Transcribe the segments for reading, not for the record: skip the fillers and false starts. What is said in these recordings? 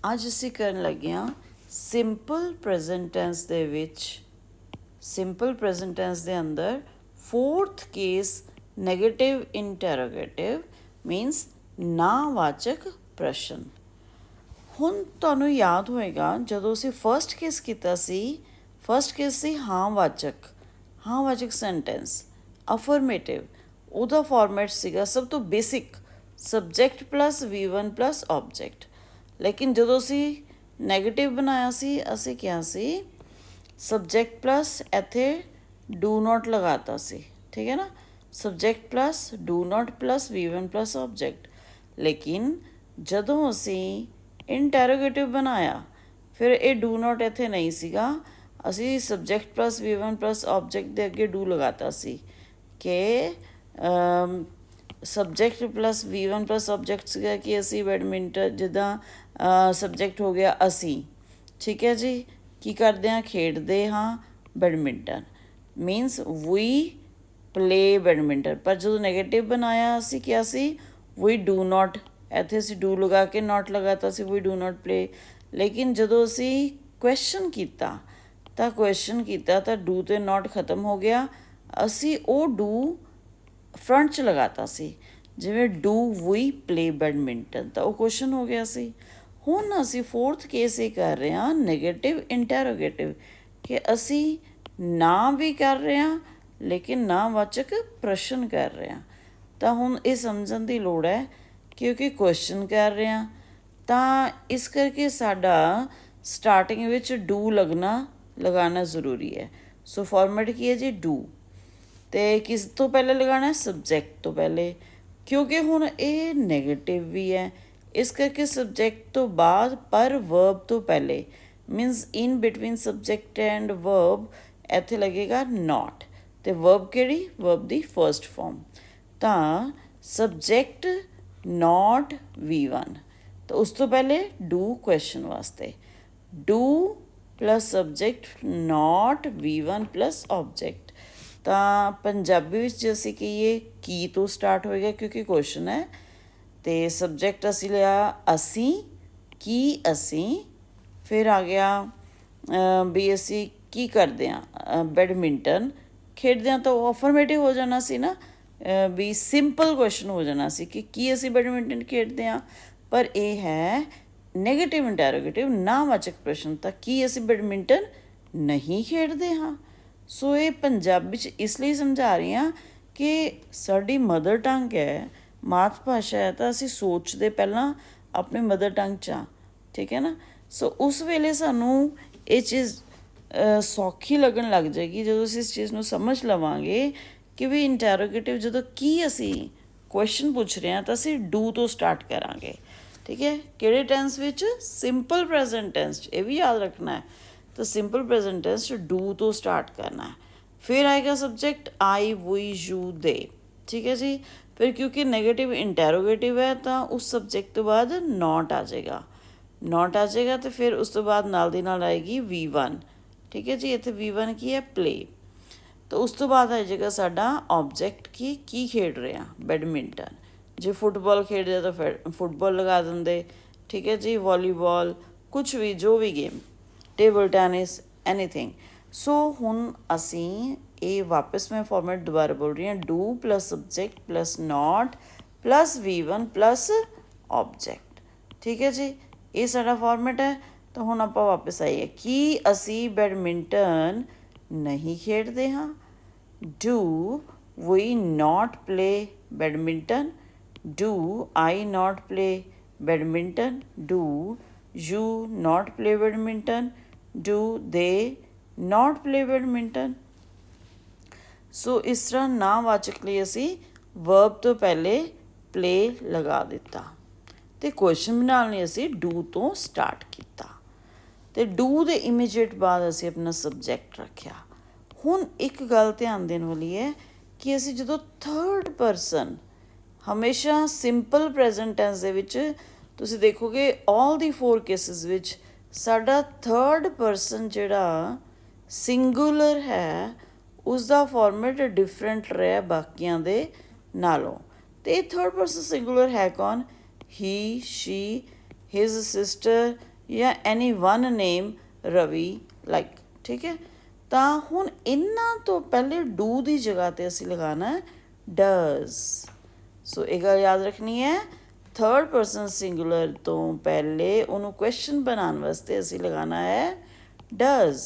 ਅੱਜ ਅਸੀਂ ਕਰਨ ਲੱਗੇ ਹਾਂ ਸਿੰਪਲ ਪ੍ਰੈਜ਼ੈਂਟ ਟੈਂਸ ਦੇ ਵਿੱਚ ਸਿੰਪਲ ਪ੍ਰੈਜ਼ੈਂਟ ਟੈਂਸ ਦੇ ਅੰਦਰ fourth case negative interrogative means ਨਾਵਾਚਕ ਪ੍ਰਸ਼ਨ। ਹੁਣ ਤੁਹਾਨੂੰ ਯਾਦ ਹੋਏਗਾ ਜਦੋਂ ਅਸੀਂ ਫਸਟ ਕੇਸ ਕੀਤਾ ਸੀ, ਫਸਟ ਕੇਸ ਸੀ ਹਾਂ ਵਾਚਕ ਸੈਂਟੈਂਸ ਅਫਰਮੇਟਿਵ। ਉਹਦਾ ਫਾਰਮੈਟ ਸੀਗਾ ਸਭ ਤੋਂ basic subject plus V1 plus object. ਲੇਕਿਨ ਜਦੋਂ ਅਸੀਂ ਨੈਗੇਟਿਵ ਬਣਾਇਆ ਸੀ ਅਸੀਂ ਕਿਹਾ ਸੀ ਸਬਜੈਕਟ ਪਲੱਸ ਇੱਥੇ ਡੂ ਨੋਟ ਲਗਾਤਾ ਸੀ, ਠੀਕ ਹੈ ਨਾ, subject plus do not plus V1 plus object. ਲੇਕਿਨ ਜਦੋਂ ਅਸੀਂ ਇੰਟੈਰੋਗੇਟਿਵ ਬਣਾਇਆ ਫਿਰ ਇਹ ਡੂ ਨੋਟ ਇੱਥੇ ਨਹੀਂ ਸੀਗਾ, ਅਸੀਂ subject plus V1 plus object ਦੇ ਅੱਗੇ ਡੂ ਲਗਾਤਾ ਸੀ ਕਿ subject plus V1 plus object ਸੀਗਾ ਕਿ ਅਸੀਂ ਬੈਡਮਿੰਟਨ, ਜਿੱਦਾਂ ਸਬਜੈਕਟ ਹੋ ਗਿਆ ਅਸੀਂ, ਠੀਕ ਹੈ ਜੀ, ਕੀ ਕਰਦੇ ਹਾਂ, ਖੇਡਦੇ ਹਾਂ ਬੈਡਮਿੰਟਨ, ਮੀਨਸ ਵੀ ਪਲੇ ਬੈਡਮਿੰਟਨ। ਪਰ ਜਦੋਂ ਨੈਗੇਟਿਵ ਬਣਾਇਆ ਅਸੀਂ ਕਿਹਾ ਸੀ ਵੀ ਡੂ ਨਾਟ, ਇੱਥੇ ਅਸੀਂ ਡੂ ਲਗਾ ਕੇ ਨਾਟ ਲਗਾਤਾ ਸੀ ਵੀ ਡੂ ਨਾਟ ਪਲੇ। ਲੇਕਿਨ ਜਦੋਂ ਅਸੀਂ ਕੁਐਸਚਨ ਕੀਤਾ ਤਾਂ ਡੂ ਤੇ ਨਾਟ ਖਤਮ ਹੋ ਗਿਆ, ਅਸੀਂ ਉਹ ਡੂ ਫਰੰਟ 'ਚ ਲਗਾਤਾ ਸੀ, ਜਿਵੇਂ ਡੂ ਵੀ ਪਲੇ ਬੈਡਮਿੰਟਨ, ਤਾਂ ਉਹ ਕੁਐਸਚਨ ਹੋ ਗਿਆ ਸੀ। ਹੁਣ ਅਸੀਂ ਫੋਰਥ ਕੇਸ ਇਹ ਕਰ ਰਹੇ ਹਾਂ ਨੈਗੇਟਿਵ ਇੰਟੈਰੋਗੇਟਿਵ, ਕਿ ਅਸੀਂ ਨਾ ਵੀ ਕਰ ਰਹੇ ਹਾਂ ਲੇਕਿਨ ਨਾਵਾਚਕ ਪ੍ਰਸ਼ਨ ਕਰ ਰਹੇ ਹਾਂ। ਤਾਂ ਹੁਣ ਇਹ ਸਮਝਣ ਦੀ ਲੋੜ ਹੈ ਕਿਉਂਕਿ ਕੁਐਸਚਨ ਕਰ ਰਹੇ ਹਾਂ ਤਾਂ ਇਸ ਕਰਕੇ ਸਾਡਾ ਸਟਾਰਟਿੰਗ ਵਿੱਚ ਡੂ ਲਗਾਉਣਾ ਜ਼ਰੂਰੀ ਹੈ। ਸੋ ਫਾਰਮੈਟ ਕੀ ਹੈ ਜੀ, ਡੂ, ਅਤੇ ਕਿਸ ਤੋਂ ਪਹਿਲੇ ਲਗਾਉਣਾ, ਸਬਜੈਕਟ ਤੋਂ ਪਹਿਲੇ, ਕਿਉਂਕਿ ਹੁਣ ਇਹ ਨੈਗੇਟਿਵ ਵੀ ਹੈ ਇਸ ਕਰਕੇ ਸਬਜੈਕਟ ਤੋਂ ਬਾਅਦ ਪਰ ਵਰਬ ਤੋਂ ਪਹਿਲੇ, means in between subject and verb ਇੱਥੇ ਲੱਗੇਗਾ ਨਾਟ, ਅਤੇ ਵਰਬ ਕਿਹੜੀ, ਵਰਬ ਦੀ ਫਸਟ ਫਾਰਮ, ਤਾਂ ਸਬਜੈਕਟ ਨਾਟ V1, ਤਾਂ ਉਸ ਤੋਂ ਪਹਿਲੇ ਡੂ ਕੁਐਸਚਨ ਵਾਸਤੇ, do plus subject not V1 plus object. ਤਾਂ ਪੰਜਾਬੀ ਵਿੱਚ ਜੇ ਅਸੀਂ ਕਹੀਏ ਕੀ ਤੋਂ ਸਟਾਰਟ ਹੋਏਗਾ ਕਿਉਂਕਿ ਕੁਐਸਚਨ ਹੈ, ਅਤੇ ਸਬਜੈਕਟ ਅਸੀਂ ਲਿਆ ਅਸੀਂ, ਕੀ ਅਸੀਂ, ਫਿਰ ਆ ਗਿਆ ਵੀ ਅਸੀਂ ਕੀ ਕਰਦੇ ਹਾਂ, ਬੈਡਮਿੰਟਨ ਖੇਡਦੇ ਹਾਂ, ਤਾਂ ਉਹ ਅਫਰਮੇਟਿਵ ਹੋ ਜਾਣਾ ਸੀ ਨਾ, ਵੀ ਸਿੰਪਲ ਕੁਐਸਚਨ ਹੋ ਜਾਣਾ ਸੀ ਕਿ ਕੀ ਅਸੀਂ ਬੈਡਮਿੰਟਨ ਖੇਡਦੇ ਹਾਂ। ਪਰ ਇਹ ਹੈ ਨੈਗੇਟਿਵ ਇੰਟੈਰੋਗੇਟਿਵ ਨਾਵਾਚਕ ਪ੍ਰਸ਼ਨ, ਤਾਂ ਕੀ ਅਸੀਂ ਬੈਡਮਿੰਟਨ ਨਹੀਂ ਖੇਡਦੇ ਹਾਂ। ਸੋ ਇਹ ਪੰਜਾਬੀ 'ਚ ਇਸ ਲਈ ਸਮਝਾ ਰਹੀ ਹਾਂ ਕਿ ਸਾਡੀ ਮਦਰ ਟੰਗ ਹੈ, ਮਾਤ ਭਾਸ਼ਾ ਹੈ, ਤਾਂ ਅਸੀਂ ਸੋਚਦੇ ਪਹਿਲਾਂ ਆਪਣੇ ਮਦਰ ਟੰਗ 'ਚ ਹਾਂ, ਠੀਕ ਹੈ ਨਾ। ਸੋ ਉਸ ਵੇਲੇ ਸਾਨੂੰ ਇਹ ਚੀਜ਼ ਸੌਖੀ ਲੱਗਣ ਲੱਗ ਜਾਏਗੀ ਜਦੋਂ ਅਸੀਂ ਇਸ ਚੀਜ਼ ਨੂੰ ਸਮਝ ਲਵਾਂਗੇ ਕਿ ਵੀ ਇੰਟੈਰੋਗੇਟਿਵ ਜਦੋਂ ਕੀ ਅਸੀਂ ਕੁਐਸਚਨ ਪੁੱਛ ਰਹੇ ਹਾਂ ਤਾਂ ਅਸੀਂ ਡੂ ਤੋਂ ਸਟਾਰਟ ਕਰਾਂਗੇ, ਠੀਕ ਹੈ। ਕਿਹੜੇ ਟੈਂਸ ਵਿੱਚ, ਸਿੰਪਲ ਪ੍ਰੈਜ਼ੈਂਟ ਟੈਂਸ 'ਚ, ਇਹ ਵੀ ਯਾਦ ਰੱਖਣਾ ਹੈ। ਤਾਂ ਸਿੰਪਲ ਪ੍ਰੈਜ਼ੈਂਟ ਟੈਂਸ 'ਚ ਡੂ ਤੋਂ ਸਟਾਰਟ ਕਰਨਾ ਹੈ, ਫਿਰ ਆਏਗਾ ਸਬਜੈਕਟ ਆਈ ਵੀ ਯੂ ਦੇ, ਠੀਕ ਹੈ ਜੀ। ਫਿਰ ਕਿਉਂਕਿ ਨੈਗੇਟਿਵ ਇੰਟੈਰੋਗੇਟਿਵ ਹੈ ਤਾਂ ਉਸ ਸਬਜੈਕਟ ਤੋਂ ਬਾਅਦ ਨਾਟ ਆ ਜਾਏਗਾ, ਅਤੇ ਫਿਰ ਉਸ ਤੋਂ ਬਾਅਦ ਨਾਲ ਦੀ ਨਾਲ ਆਏਗੀ V1, ਠੀਕ ਹੈ ਜੀ। ਇੱਥੇ V1 ਕੀ ਹੈ, ਪਲੇ, ਤਾਂ ਉਸ ਤੋਂ ਬਾਅਦ ਆ ਜਾਏਗਾ ਸਾਡਾ ਆਬਜੈਕਟ ਕੀ ਖੇਡ ਰਹੇ ਹਾਂ, ਬੈਡਮਿੰਟਨ। ਜੇ ਫੁੱਟਬਾਲ ਖੇਡਦੇ ਤਾਂ ਫਿਰ ਫੁੱਟਬਾਲ ਲਗਾ ਦਿੰਦੇ, ਠੀਕ ਹੈ ਜੀ, ਵਾਲੀਬਾਲ, ਕੁਛ ਵੀ, ਜੋ ਵੀ ਗੇਮ, ਟੇਬਲ ਟੈਨਿਸ, ਐਨੀਥਿੰਗ। ਸੋ ਹੁਣ ਅਸੀਂ ਇਹ ਵਾਪਸ ਮੈਂ ਫਾਰਮੈਟ ਦੁਬਾਰਾ ਬੋਲ ਰਹੀ ਹਾਂ, do plus subject plus not plus V1 plus object, ਠੀਕ ਹੈ ਜੀ, ਇਹ ਸਾਡਾ ਫਾਰਮੈਟ ਹੈ। ਤਾਂ ਹੁਣ ਆਪਾਂ ਵਾਪਸ ਆਈਏ, ਕੀ ਅਸੀਂ ਬੈਡਮਿੰਟਨ ਨਹੀਂ ਖੇਡਦੇ ਹਾਂ, do we not play badminton, do I not play badminton, do you not play badminton, do they not play badminton. ਸੋ ਇਸ ਤਰ੍ਹਾਂ ਨਾਵਾਚਕ ਲਈ ਅਸੀਂ ਵਰਬ ਤੋਂ ਪਹਿਲੇ ਪਲੇ ਲਗਾ ਦਿੱਤਾ, ਅਤੇ ਕੁਐਸਚਨ ਬਣਾਉਣ ਲਈ ਅਸੀਂ ਡੂ ਤੋਂ ਸਟਾਰਟ ਕੀਤਾ, ਅਤੇ ਡੂ ਦੇ ਇਮੀਡੀਏਟ ਬਾਅਦ ਅਸੀਂ ਆਪਣਾ ਸਬਜੈਕਟ ਰੱਖਿਆ। ਹੁਣ ਇੱਕ ਗੱਲ ਧਿਆਨ ਦੇਣ ਵਾਲੀ ਹੈ ਕਿ ਅਸੀਂ ਜਦੋਂ ਥਰਡ ਪਰਸਨ, ਹਮੇਸ਼ਾ ਸਿੰਪਲ ਪ੍ਰੈਜ਼ੈਂਟ ਟੈਂਸ ਦੇ ਵਿੱਚ ਤੁਸੀਂ ਦੇਖੋਗੇ ਆਲ ਦੀ 4 ਕੇਸਿਸ ਵਿੱਚ ਸਾਡਾ ਥਰਡ ਪਰਸਨ ਜਿਹੜਾ ਸਿੰਗੂਲਰ ਹੈ ਉਸ ਦਾ ਫਾਰਮੈਟ ਡਿਫਰੈਂਟ ਰਿਹਾ ਬਾਕੀਆਂ ਦੇ ਨਾਲੋਂ। ਅਤੇ ਇਹ ਥਰਡ ਪਰਸਨ ਸਿੰਗੂਲਰ ਹੈ ਕੌਣ, ਹੀ, ਸ਼ੀ, ਹਿਜ਼ ਸਿਸਟਰ, ਜਾਂ ਐਨੀ ਵਨ ਨੇਮ ਰਵੀ ਲਾਈਕ, ਠੀਕ ਹੈ। ਤਾਂ ਹੁਣ ਇਹਨਾਂ ਤੋਂ ਪਹਿਲੇ ਡੂ ਦੀ ਜਗ੍ਹਾ 'ਤੇ ਅਸੀਂ ਲਗਾਉਣਾ ਹੈ ਡਜ਼। ਸੋ ਇਹ ਗੱਲ ਯਾਦ ਰੱਖਣੀ ਹੈ, ਥਰਡ ਪਰਸਨ ਸਿੰਗੂਲਰ ਤੋਂ ਪਹਿਲੇ ਉਹਨੂੰ ਕੁਐਸਚਨ ਬਣਾਉਣ ਵਾਸਤੇ ਅਸੀਂ ਲਗਾਉਣਾ ਹੈ ਡਜ਼।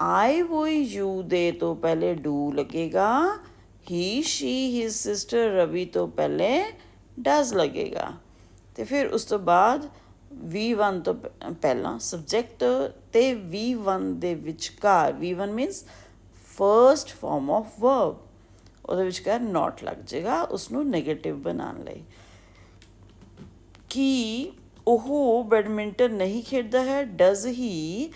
ਆਈ ਵੋ ਯੂ ਦੇ ਤੋਂ ਪਹਿਲੇ ਡੂ ਲੱਗੇਗਾ, ਹੀ ਸ਼ੀ ਹਿਜ਼ ਸਿਸਟਰ ਰਵੀ ਤੋਂ ਪਹਿਲੇ ਡਜ਼ ਲੱਗੇਗਾ। ਅਤੇ ਫਿਰ ਉਸ ਤੋਂ ਬਾਅਦ V1 ਤੋਂ ਪਹਿਲਾਂ ਸਬਜੈਕਟ ਅਤੇ V1 ਦੇ ਵਿਚਕਾਰ, V1 means first farm of verb, ਉਹਦੇ ਵਿਚਕਾਰ ਨੋਟ ਲੱਗ ਜਾਏਗਾ ਉਸਨੂੰ ਨੈਗੇਟਿਵ ਬਣਾਉਣ ਲਈ। ਕੀ ਉਹ ਬੈਡਮਿੰਟਨ ਨਹੀਂ ਖੇਡਦਾ ਹੈ? Does he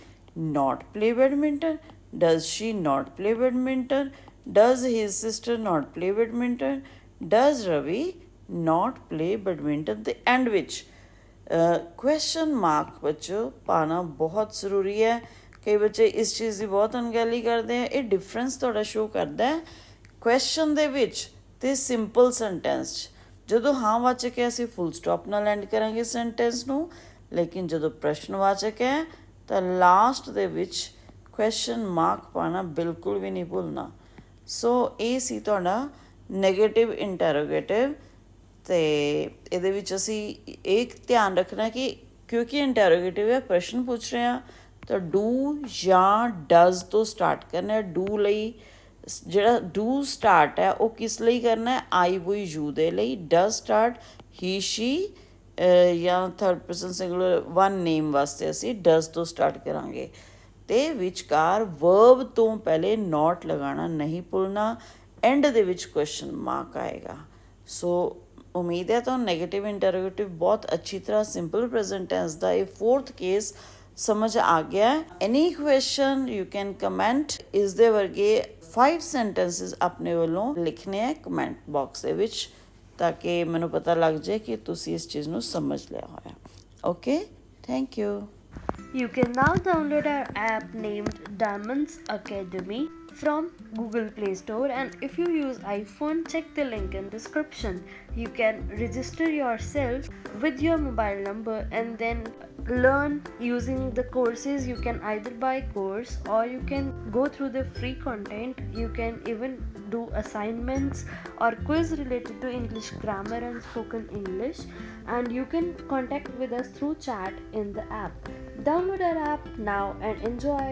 not play badminton? Does she not play badminton? Does his sister not play badminton? Does Ravi not play badminton? The end ਵਿੱਚ ਕੁਐਸਚਨ ਮਾਰਕ ਬੱਚੋ ਪਾਣਾ ਬਹੁਤ ਜ਼ਰੂਰੀ ਹੈ। ਕਈ ਬੱਚੇ ਇਸ ਚੀਜ਼ ਦੀ ਬਹੁਤ ਅਣਗਹਿਲੀ ਕਰਦੇ ਆ। ਇਹ ਡਿਫਰੈਂਸ ਤੁਹਾਡਾ ਸ਼ੋ ਕਰਦਾ ਹੈ ਕੁਐਸਚਨ ਦੇ ਵਿੱਚ ਅਤੇ ਸਿੰਪਲ ਸੈਂਟੈਂਸ 'ਚ। ਜਦੋਂ ਹਾਂ ਵਾਚਕ ਹੈ ਅਸੀਂ ਫੁੱਲ ਸਟਾਪ ਨਾਲ ਐਂਡ ਕਰਾਂਗੇ ਸੈਂਟੈਂਸ ਨੂੰ, ਲੇਕਿਨ ਜਦੋਂ ਪ੍ਰਸ਼ਨ ਵਾਚਕ ਹੈ ਤਾਂ ਲਾਸਟ ਦੇ ਵਿੱਚ ਕੁਐਸਚਨ ਮਾਰਕ ਪਾਉਣਾ ਬਿਲਕੁਲ ਵੀ ਨਹੀਂ ਭੁੱਲਣਾ। ਸੋ ਇਹ ਸੀ ਤੁਹਾਡਾ ਨੈਗੇਟਿਵ ਇੰਟੈਰੋਗੇਟਿਵ। ਅਤੇ ਇਹਦੇ ਵਿੱਚ ਅਸੀਂ ਇਹ ਧਿਆਨ ਰੱਖਣਾ ਕਿ ਕਿਉਂਕਿ ਇੰਟੈਰੋਗੇਟਿਵ ਹੈ, ਪ੍ਰਸ਼ਨ ਪੁੱਛ ਰਹੇ ਹਾਂ, ਤਾਂ ਡੂ ਜਾਂ ਡਜ਼ ਤੋਂ ਸਟਾਰਟ ਕਰਨਾ ਹੈ। ਡੂ ਲਈ ਜਿਹੜਾ ਡੂ ਸਟਾਰਟ ਹੈ ਉਹ ਕਿਸ ਲਈ ਕਰਨਾ ਹੈ? ਆਈ ਵੋ ਯੂ ਦੇ ਲਈ। ਡਜ਼ ਸਟਾਰਟ ਹੀ ਸ਼ੀ ਜਾਂ ਥਰਡ ਪਰਸਨ ਸਿੰਗੂਲਰ ਵਨ ਨੇਮ ਵਾਸਤੇ ਅਸੀਂ ਡਜ਼ ਤੋਂ ਸਟਾਰਟ ਕਰਾਂਗੇ। ਅਤੇ ਵਿਚਕਾਰ ਵਰਬ ਤੋਂ ਪਹਿਲੇ ਨੋਟ ਲਗਾਉਣਾ ਨਹੀਂ ਭੁੱਲਣਾ। ਐਂਡ ਦੇ ਵਿੱਚ ਕੁਐਸਚਨ ਮਾਰਕ ਆਏਗਾ। ਸੋ ਉਮੀਦ ਹੈ ਤੁਹਾਨੂੰ ਨੈਗੇਟਿਵ ਇੰਟਰੋਗੇਟਿਵ ਬਹੁਤ ਅੱਛੀ ਤਰ੍ਹਾਂ ਸਿੰਪਲ ਪ੍ਰੈਜ਼ੈਂਟ ਟੈਂਸ ਦਾ ਇਹ ਫੋਰਥ ਕੇਸ ਸਮਝ ਆ ਗਿਆ। ਐਨੀ ਕੁਐਸਚਨ ਯੂ ਕੈਨ ਕਮੈਂਟ। ਇਸ ਦੇ ਵਰਗੇ 5 ਸੈਂਟੈਂਸਿਸ ਆਪਣੇ ਵੱਲੋਂ ਲਿਖਣੇ ਹੈ ਕਮੈਂਟ ਬਾਕਸ ਦੇ ਵਿੱਚ, ਤਾਂ ਕਿ ਮੈਨੂੰ ਪਤਾ ਲੱਗ ਜਾਏ ਕਿ ਤੁਸੀਂ ਇਸ ਚੀਜ਼ ਨੂੰ ਸਮਝ ਲਿਆ ਹੋਇਆ। Okay, thank you. You can now download our app named Diamonds Academy from Google Play Store, and if you use iPhone, check the link in description. You can register yourself with your mobile number and then learn using the courses. You can either buy course or you can go through the free content. You can even do assignments or quiz related to English grammar and spoken English, and you can contact with us through chat in the app. Download our app now and enjoy.